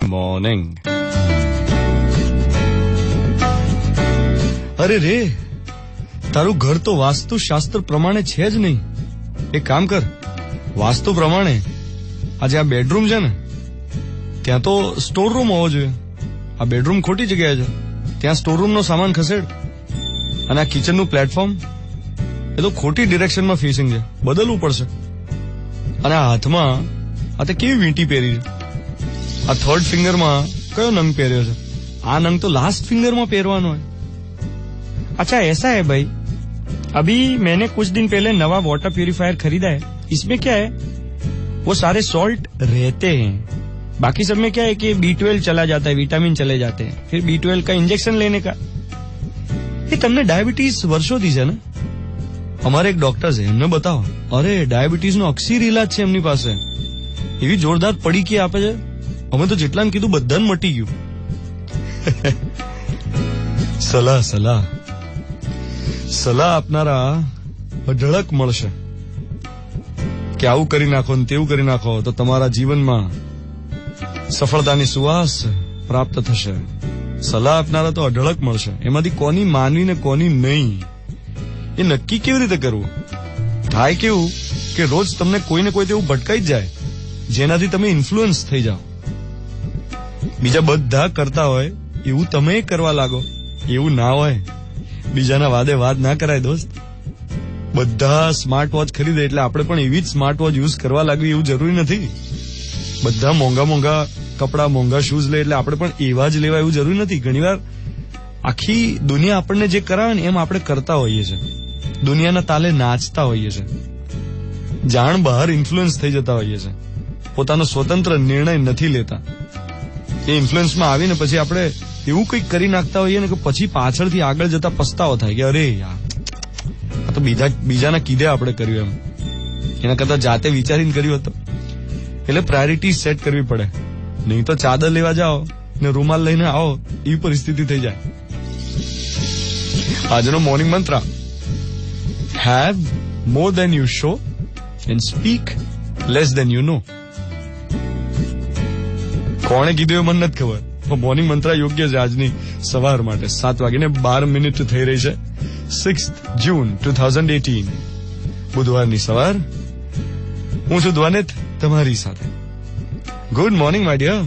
Morning. અરે રે, તારું ઘર તો વાસ્તુશાસ્ત્ર પ્રમાણે છે જ નહીં. એક કામ કર, વાસ્તુ પ્રમાણે આજે આ બેડરૂમ છે ને, ત્યાં તો સ્ટોર રૂમ હોવો જોઈએ. આ બેડરૂમ ખોટી જગ્યાએ છે, ત્યાં સ્ટોર રૂમનો સામાન ખસેડ. અને આ કિચનનું પ્લેટફોર્મ એ તો ખોટી ડિરેક્શનમાં ફેસિંગ છે, બદલવું પડશે. અને આ હાથમાં આ તે કેવી વીંટી પહેરી છે, આ થર્ડ ફિંગરમાં કયો નંગ પહેર્યો છે? આ નંગ તો लास्ट फिंगर में પહેરવાનો है. अच्छा ऐसा है भाई, अभी मैंने कुछ दिन पहले नवा वाटर प्यूरिफायर खरीदा है. इसमें क्या है, वो सारे सॉल्ट रहते हैं, बाकी सब में क्या है कि B12 चला जाता है, विटामिन चले जाते हैं, फिर B12 का इंजेक्शन लेने का. ये તમને ડાયાબિટીસ વર્ષોથી છે ને? અમારે એક ડોક્ટર છે, એમને બતાવો. અરે ડાયાબિટીસ નો અક્ષીર ઇલાજ છે એમની પાસે. એવી જોરદાર પડીકી આપે છે, અમે તો જેટલાને કીધું બધાને મટી ગયું. સલાહ આપનારા અઢળક મળશે કે આવું કરી નાખો ને તેવું કરી નાખો તો તમારા જીવનમાં સફળતાની સુવાસ પ્રાપ્ત થશે. સલાહ આપનારા તો અઢળક મળશે, એમાંથી કોની માનવી ને કોની નહીં એ નક્કી કેવી રીતે કરવું? થાય કેવું કે રોજ તમને કોઈને કોઈ તેવું ભટકાઈ જ જાય જેનાથી તમે ઇન્ફ્લુઅન્સ થઈ જાઓ. બીજા બધા કરતા હોય એવું તમે કરવા લાગો. એવું ના હોય, બીજાના વાદે વાત ના કરાય દોસ્ત. બધા સ્માર્ટ વોચ ખરીદે એટલે આપણે પણ એવી જ સ્માર્ટ વોચ યુઝ કરવા લાગવી એવું જરૂરી નથી. બધા મોંઘા કપડા, મોંઘા શૂઝ લે એટલે આપણે પણ એવા જ લેવા એવું જરૂરી નથી. ઘણીવાર આખી દુનિયા આપણને જે કરાવે ને એમ આપણે કરતા હોઈએ છીએ, દુનિયાના તાલે નાચતા હોઈએ છીએ, જાણ બહાર ઇન્ફ્લુઅન્સ થઈ જતા હોઈએ છીએ, પોતાનો સ્વતંત્ર નિર્ણય નથી લેતા. એ ઇન્ફ્લુઅન્સમાં આવીને પછી આપણે એવું કંઈક કરી નાખતા હોઈએ ને કે પછી પાછળથી આગળ જતા પસ્તાવો થાય કે અરે યાર, આ તો બીજાના કીધે આપણે કર્યું એમ, એના કરતા જાતે વિચારીને કર્યું હતું. એટલે પ્રાયોરિટી સેટ કરવી પડે, નહીં તો ચાદર લેવા જાઓ ને રૂમાલ લઈને આવો એવી પરિસ્થિતિ થઈ જાય. આજનો મોર્નિંગ મંત્ર, have more than you show and speak less than you know. કોણે કીધું એ મને નથી ખબર, પણ મોર્નિંગ મંત્ર યોગ્ય છે આજની સવાર માટે. 7:12 થઈ રહી છે, 6th June 2018, બુધવારની સવાર. હું છું ધ્વનિત તમારી સાથે. Good morning my dear.